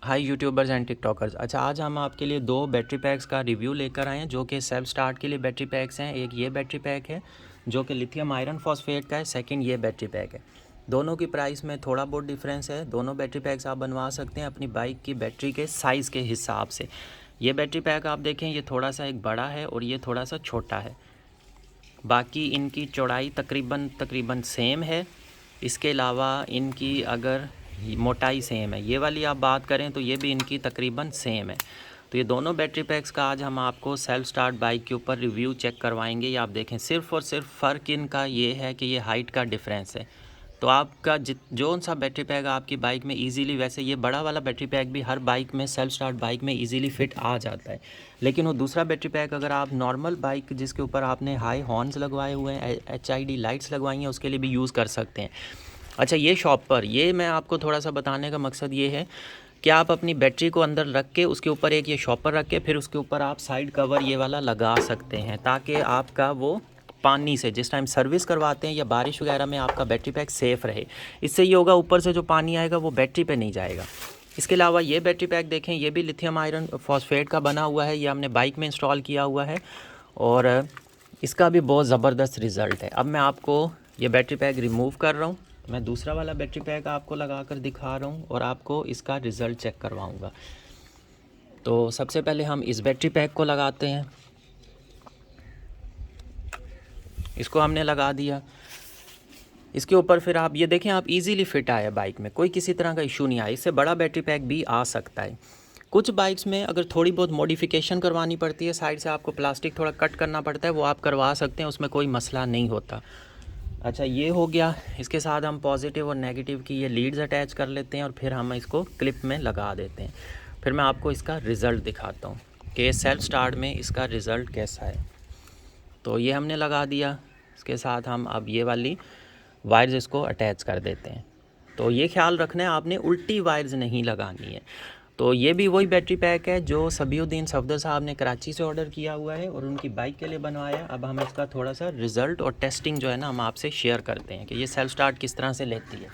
Hi YouTubers and TikTokers. अच्छा, आज हम आपके लिए दो बैटरी पैक्स का रिव्यू लेकर आए हैं जो कि सेल्फ स्टार्ट के लिए बैटरी पैक्स हैं। एक ये बैटरी पैक है जो कि लिथियम आयरन फॉस्फेट का है, सेकंड ये बैटरी पैक है। दोनों की प्राइस में थोड़ा बहुत डिफरेंस है। दोनों बैटरी पैक्स आप बनवा सकते हैं अपनी बाइक की बैटरी के साइज़ के हिसाब से। ये बैटरी पैक आप देखें, ये थोड़ा सा एक बड़ा है और ये थोड़ा सा छोटा है। बाकी इनकी चौड़ाई तकरीबन सेम है। इसके अलावा इनकी अगर मोटाई सेम है, ये वाली आप बात करें तो ये भी इनकी तकरीबन सेम है। तो ये दोनों बैटरी पैक्स का आज हम आपको सेल्फ स्टार्ट बाइक के ऊपर रिव्यू चेक करवाएंगे। ये आप देखें, सिर्फ़ और सिर्फ फ़र्क इनका ये है कि ये हाइट का डिफरेंस है। तो आपका जो सा बैटरी पैक आपकी बाइक में इजीली, वैसे ये बड़ा वाला बैटरी पैक भी हर बाइक में, सेल्फ स्टार्ट बाइक में इजीली फिट आ जाता है, लेकिन वो दूसरा बैटरी पैक अगर आप नॉर्मल बाइक जिसके ऊपर आपने हाई हॉर्न्स लगवाए हुए हैं, HID लाइट्स लगवाई हैं, उसके लिए भी यूज़ कर सकते हैं। अच्छा, ये शॉपर, ये मैं आपको थोड़ा सा बताने का मकसद ये है कि आप अपनी बैटरी को अंदर रख के उसके ऊपर एक ये शॉपर रख के फिर उसके ऊपर आप साइड कवर ये वाला लगा सकते हैं, ताकि आपका वो पानी से जिस टाइम सर्विस करवाते हैं या बारिश वगैरह में आपका बैटरी पैक सेफ़ रहे। इससे ये होगा, ऊपर से जो पानी आएगा वो बैटरी पे नहीं जाएगा। इसके अलावा ये बैटरी पैक देखें, ये भी लिथियम आयरन फॉस्फेट का बना हुआ है। ये हमने बाइक में इंस्टॉल किया हुआ है और इसका भी बहुत ज़बरदस्त रिज़ल्ट है। अब मैं आपको ये बैटरी पैक रिमूव कर रहा हूँ। मैं दूसरा वाला बैटरी पैक आपको लगा कर दिखा रहा हूँ और आपको इसका रिज़ल्ट चेक करवाऊँगा। तो सबसे पहले हम इस बैटरी पैक को लगाते हैं। इसको हमने लगा दिया। इसके ऊपर फिर आप ये देखें, आप इजीली फिट आया बाइक में, कोई किसी तरह का इशू नहीं आया। इससे बड़ा बैटरी पैक भी आ सकता है। कुछ बाइक्स में अगर थोड़ी बहुत मॉडिफिकेशन करवानी पड़ती है, साइड से आपको प्लास्टिक थोड़ा कट करना पड़ता है, वो आप करवा सकते हैं, उसमें कोई मसला नहीं होता। अच्छा, ये हो गया। इसके साथ हम पॉजिटिव और नेगेटिव की ये लीड्स अटैच कर लेते हैं और फिर हम इसको क्लिप में लगा देते हैं। फिर मैं आपको इसका रिज़ल्ट दिखाता हूँ कि सेल्फ स्टार्ट में इसका रिज़ल्ट कैसा है। तो ये हमने लगा दिया। इसके साथ हम अब ये वाली वायर्स इसको अटैच कर देते हैं। तो ये ख्याल रखना है, आपने उल्टी वायर्स नहीं लगानी है। तो ये भी वही बैटरी पैक है जो सबीउद्दीन सफदर साहब ने कराची से ऑर्डर किया हुआ है और उनकी बाइक के लिए बनवाया। अब हम इसका थोड़ा सा रिज़ल्ट और टेस्टिंग जो है ना, हम आपसे शेयर करते हैं कि ये सेल्फ स्टार्ट किस तरह से लेती है।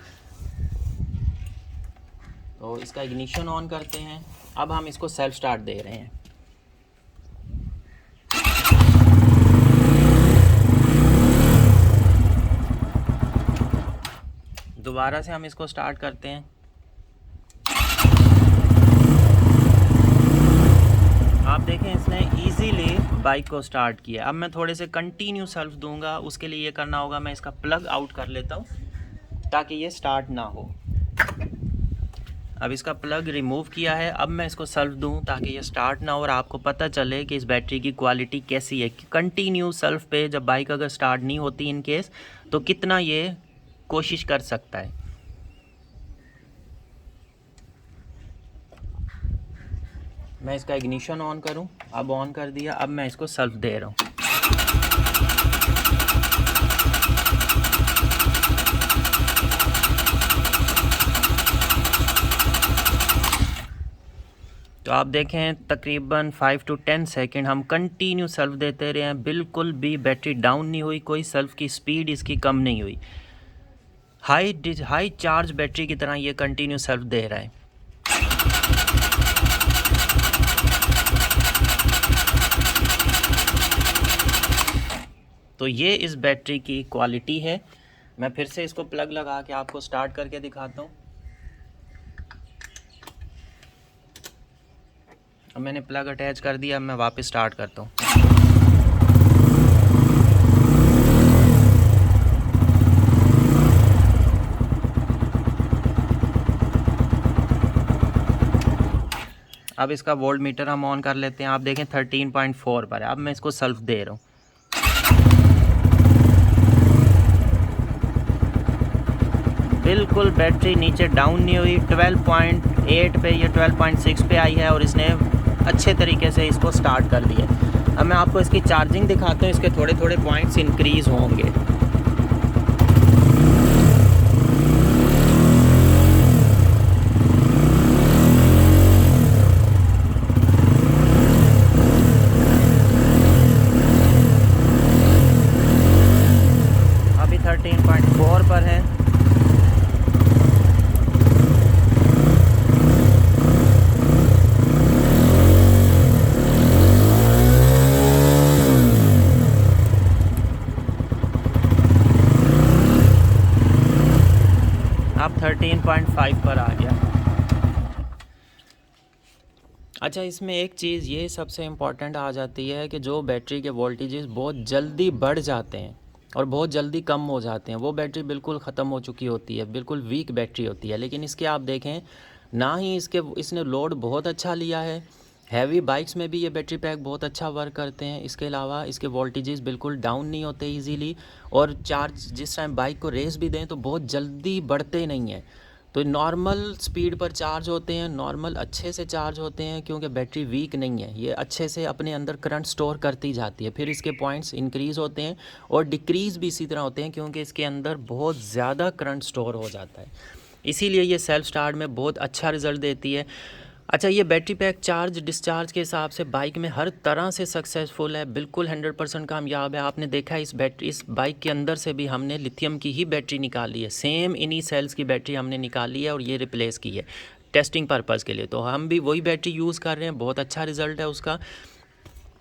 तो इसका इग्निशन ऑन करते हैं। अब हम इसको सेल्फ स्टार्ट दे रहे हैं। दोबारा से हम इसको स्टार्ट करते हैं। आप देखें, इसने इजीली बाइक को स्टार्ट किया। अब मैं थोड़े से कंटिन्यू सेल्फ दूंगा। उसके लिए ये करना होगा, मैं इसका प्लग आउट कर लेता हूँ ताकि ये स्टार्ट ना हो। अब इसका प्लग रिमूव किया है। अब मैं इसको सेल्फ दूं ताकि ये स्टार्ट ना हो और आपको पता चले कि इस बैटरी की क्वालिटी कैसी है। कंटिन्यू सेल्फ पे जब बाइक अगर स्टार्ट नहीं होती इन केस, तो कितना ये कोशिश कर सकता है। मैं इसका इग्निशन ऑन करूं। अब ऑन कर दिया। अब मैं इसको सेल्फ दे रहा हूं। तो आप देखें, तकरीबन 5 to 10 सेकेंड हम कंटिन्यू सेल्फ देते रहे हैं। बिल्कुल भी बैटरी डाउन नहीं हुई, कोई सेल्फ की स्पीड इसकी कम नहीं हुई। हाई चार्ज बैटरी की तरह ये कंटिन्यू सेल्फ दे रहा है। तो ये इस बैटरी की क्वालिटी है। मैं फिर से इसको प्लग लगा के आपको स्टार्ट करके दिखाता हूँ। अब मैंने प्लग अटैच कर दिया। अब मैं वापस स्टार्ट करता हूँ। अब इसका वोल्ट मीटर हम ऑन कर लेते हैं। आप देखें 13.4 पर है। अब मैं इसको सेल्फ दे रहा हूँ। बिल्कुल बैटरी नीचे डाउन नहीं हुई। 12.8 पे या 12.6 पे आई है और इसने अच्छे तरीके से इसको स्टार्ट कर दिया। अब मैं आपको इसकी चार्जिंग दिखाता हूँ। इसके थोड़े थोड़े पॉइंट्स इंक्रीज़ होंगे। अभी 13.4 पर है। 3.5 पर आ गया। अच्छा, इसमें एक चीज़ ये सबसे इम्पॉर्टेंट आ जाती है कि जो बैटरी के वोल्टेजेस बहुत जल्दी बढ़ जाते हैं और बहुत जल्दी कम हो जाते हैं, वो बैटरी बिल्कुल ख़त्म हो चुकी होती है, बिल्कुल वीक बैटरी होती है। लेकिन इसके आप देखें ना ही इसने लोड बहुत अच्छा लिया है, हैवी बाइक्स में भी ये बैटरी पैक बहुत अच्छा वर्क करते हैं। इसके अलावा इसके वोल्टेजेस बिल्कुल डाउन नहीं होते ईजीली, और चार्ज जिस टाइम बाइक को रेस भी दें तो बहुत जल्दी बढ़ते नहीं हैं। तो नॉर्मल स्पीड पर चार्ज होते हैं, नॉर्मल अच्छे से चार्ज होते हैं, क्योंकि बैटरी वीक नहीं है, ये अच्छे से अपने अंदर करंट स्टोर करती जाती है। फिर इसके पॉइंट्स इंक्रीज़ होते हैं और डिक्रीज़ भी इसी तरह होते हैं, क्योंकि इसके अंदर बहुत ज़्यादा करंट स्टोर हो जाता है। इसीलिए ये सेल्फ स्टार्ट में बहुत अच्छा रिज़ल्ट देती है। अच्छा, ये बैटरी पैक चार्ज डिस्चार्ज के हिसाब से बाइक में हर तरह से सक्सेसफुल है, बिल्कुल 100% कामयाब है। आपने देखा है इस बाइक के अंदर से भी हमने लिथियम की ही बैटरी निकाली है, सेम इन्हीं सेल्स की बैटरी हमने निकाली है और ये रिप्लेस की है टेस्टिंग पर्पज़ के लिए। तो हम भी वही बैटरी यूज़ कर रहे हैं, बहुत अच्छा रिज़ल्ट है उसका।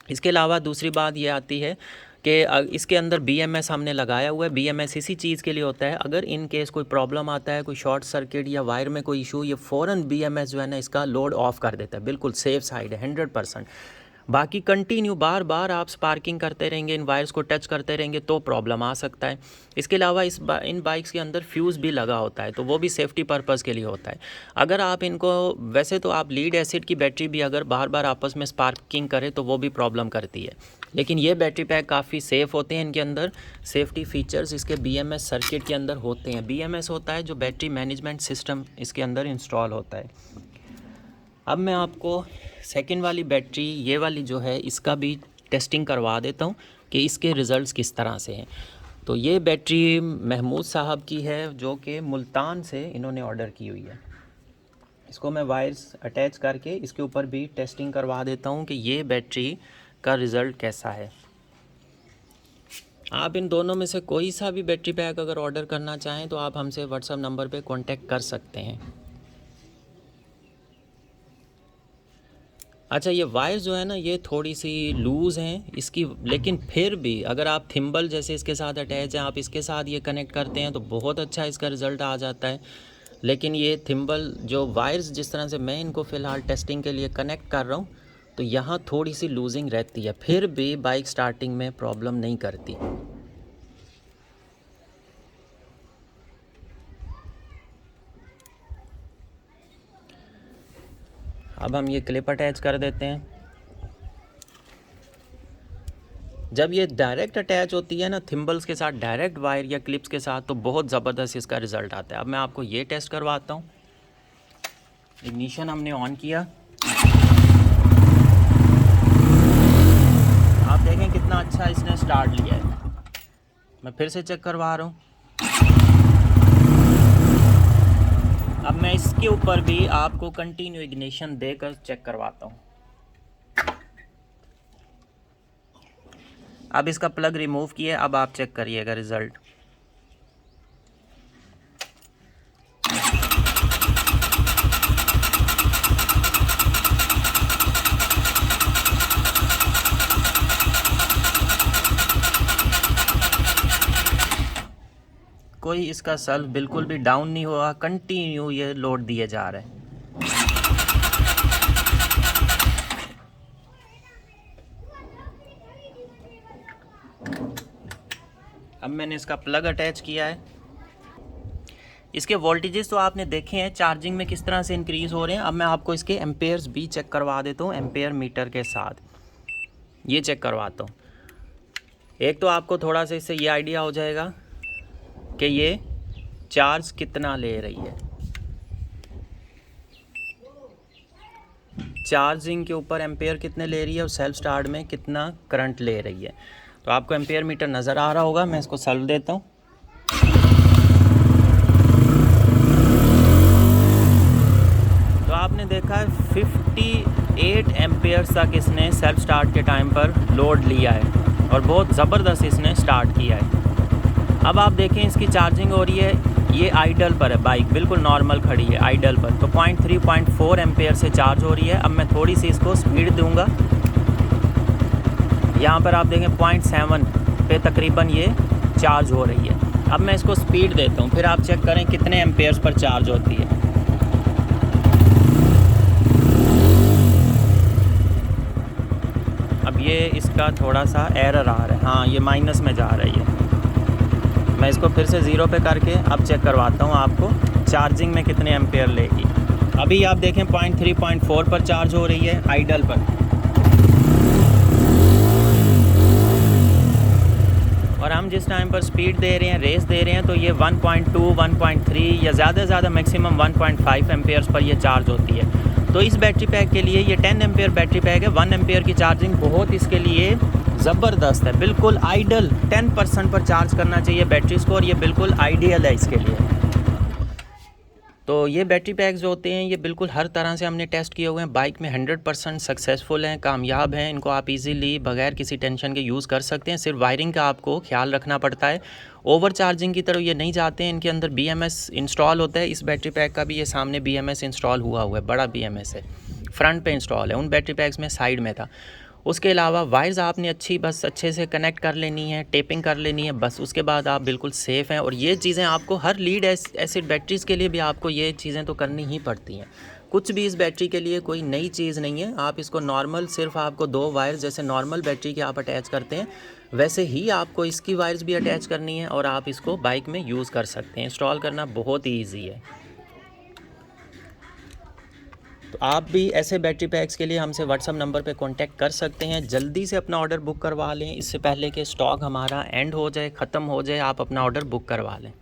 इसके अलावा दूसरी बात ये आती है कि इसके अंदर BMS हमने लगाया हुआ है। BMS इसी चीज़ के लिए होता है, अगर इन केस कोई प्रॉब्लम आता है, कोई शॉर्ट सर्किट या वायर में कोई इशू, ये फ़ौरन BMS जो है ना इसका लोड ऑफ कर देता है। बिल्कुल सेफ़ साइड है 100%। बाकी कंटिन्यू बार बार आप स्पार्किंग करते रहेंगे, इन वायर्स को टच करते रहेंगे तो प्रॉब्लम आ सकता है। इसके अलावा इन बाइक्स के अंदर फ्यूज़ भी लगा होता है, तो वो भी सेफ्टी पर्पज़ के लिए होता है। अगर आप इनको, वैसे तो आप लीड एसिड की बैटरी भी अगर बार बार आपस में स्पार्किंग करें तो वो भी प्रॉब्लम करती है, लेकिन ये बैटरी पैक काफ़ी सेफ़ होते हैं। इनके अंदर सेफ्टी फ़ीचर्स इसके BMS सर्किट के अंदर होते हैं। BMS होता है जो बैटरी मैनेजमेंट सिस्टम इसके अंदर इंस्टॉल होता है। अब मैं आपको सेकंड वाली बैटरी, ये वाली जो है, इसका भी टेस्टिंग करवा देता हूँ कि इसके रिज़ल्ट्स किस तरह से हैं। तो ये बैटरी महमूद साहब की है, जो कि मुल्तान से इन्होंने ऑर्डर की हुई है। इसको मैं वायर्स अटैच करके इसके ऊपर भी टेस्टिंग करवा देता हूँ कि ये बैटरी का रिज़ल्ट कैसा है। आप इन दोनों में से कोई सा भी बैटरी पैक अगर ऑर्डर करना चाहें तो आप हमसे व्हाट्सएप नंबर पे कांटेक्ट कर सकते हैं। अच्छा, ये वायर जो है ना ये थोड़ी सी लूज़ हैं इसकी, लेकिन फिर भी अगर आप थिम्बल जैसे इसके साथ अटैच है, आप इसके साथ ये कनेक्ट करते हैं तो बहुत अच्छा इसका रिज़ल्ट आ जाता है। लेकिन ये थिम्बल जो वायर्स जिस तरह से मैं इनको फ़िलहाल टेस्टिंग के लिए कनेक्ट कर रहा हूँ, तो यहाँ थोड़ी सी लूजिंग रहती है, फिर भी बाइक स्टार्टिंग में प्रॉब्लम नहीं करती। अब हम ये क्लिप अटैच कर देते हैं। जब ये डायरेक्ट अटैच होती है ना थिम्बल्स के साथ, डायरेक्ट वायर या क्लिप्स के साथ, तो बहुत ज़बरदस्त इसका रिज़ल्ट आता है। अब मैं आपको ये टेस्ट करवाता हूँ। इग्निशन हमने ऑन किया, आप देखें कितना अच्छा इसने स्टार्ट लिया है। मैं फिर से चेक करवा रहा हूँ। अब मैं इसके ऊपर भी आपको कंटिन्यू इग्निशन देकर चेक करवाता हूँ। अब इसका प्लग रिमूव किया, अब आप चेक करिएगा रिज़ल्ट। कोई इसका सेल्फ बिल्कुल भी डाउन नहीं हुआ, कंटिन्यू ये लोड दिए जा रहे हैं। अब मैंने इसका प्लग अटैच किया है। इसके वोल्टेजेस तो आपने देखे हैं चार्जिंग में किस तरह से इंक्रीज़ हो रहे हैं। अब मैं आपको इसके एम्पेयर्स भी चेक करवा देता हूँ, एम्पेयर मीटर के साथ ये चेक करवाता हूँ। एक तो आपको थोड़ा सा इससे ये आइडिया हो जाएगा कि ये चार्ज कितना ले रही है। चार्जिंग के ऊपर एम्पेयर कितने ले रही है और सेल्फ स्टार्ट में कितना करंट ले रही है। तो आपको एम्पेयर मीटर नज़र आ रहा होगा, मैं इसको सेल्फ देता हूँ। तो आपने देखा है 58 एम्पेयर तक इसने सेल्फ स्टार्ट के टाइम पर लोड लिया है और बहुत ज़बरदस्त इसने स्टार्ट किया है। अब आप देखें इसकी चार्जिंग हो रही है, ये आइडल पर है, बाइक बिल्कुल नॉर्मल खड़ी है आइडल पर, तो 0.3-0.4 एम्पेयर से चार्ज हो रही है। अब मैं थोड़ी सी इसको स्पीड दूंगा, यहाँ पर आप देखें 0.7 पे तकरीबन ये चार्ज हो रही है। अब मैं इसको स्पीड देता हूँ, फिर आप चेक करें कितने एम्पेयर्स पर चार्ज होती है। अब ये इसका थोड़ा सा एरर आ रहा है, हाँ ये माइनस में जा रही है। मैं इसको फिर से 0 पे करके अब चेक करवाता हूँ आपको चार्जिंग में कितने एम्पेयर लेगी। अभी आप देखें 0.3 0.4 पर चार्ज हो रही है आइडल पर, और हम जिस टाइम पर स्पीड दे रहे हैं, रेस दे रहे हैं, तो ये 1.2 1.3 या ज़्यादा से ज़्यादा मैक्सिमम 1.5 एम्पेयर्स पर ये चार्ज होती है। तो इस बैटरी पैक के लिए ये 10 एम्पेयर बैटरी पैक है। 1 एम्पेयर की चार्जिंग बहुत इसके लिए ज़बरदस्त है, बिल्कुल आइडल 10% पर चार्ज करना चाहिए बैटरीज़ को, और ये बिल्कुल आइडियल है इसके लिए। तो ये बैटरी पैक्स जो होते हैं ये बिल्कुल हर तरह से हमने टेस्ट किए हुए हैं, बाइक में 100% सक्सेसफुल हैं, कामयाब हैं। इनको आप इजीली बगैर किसी टेंशन के यूज़ कर सकते हैं। सिर्फ वायरिंग का आपको ख्याल रखना पड़ता है, ओवर चार्जिंग की तरफ ये नहीं जाते हैं। इनके अंदर BMS इंस्टॉल होता है। इस बैटरी पैक का भी ये सामने BMS इंस्टॉल हुआ है, बड़ा BMS है, फ्रंट पे इंस्टॉल है। उन बैटरी पैक्स में साइड में था। उसके अलावा वायर्स आपने बस अच्छे से कनेक्ट कर लेनी है, टेपिंग कर लेनी है, बस उसके बाद आप बिल्कुल सेफ़ हैं। और ये चीज़ें आपको हर लीड एसिड बैटरीज़ के लिए भी आपको ये चीज़ें तो करनी ही पड़ती हैं। कुछ भी इस बैटरी के लिए कोई नई चीज़ नहीं है। आप इसको नॉर्मल सिर्फ आपको 2 वायर्स जैसे नॉर्मल बैटरी के आप अटैच करते हैं वैसे ही आपको इसकी वायर्स भी अटैच करनी है, और आप इसको बाइक में यूज़ कर सकते हैं। इंस्टॉल करना बहुत ही ईजी है। तो आप भी ऐसे बैटरी पैक्स के लिए हमसे व्हाट्सअप नंबर पे कांटेक्ट कर सकते हैं। जल्दी से अपना ऑर्डर बुक करवा लें, इससे पहले कि स्टॉक हमारा एंड हो जाए, ख़त्म हो जाए। आप अपना ऑर्डर बुक करवा लें।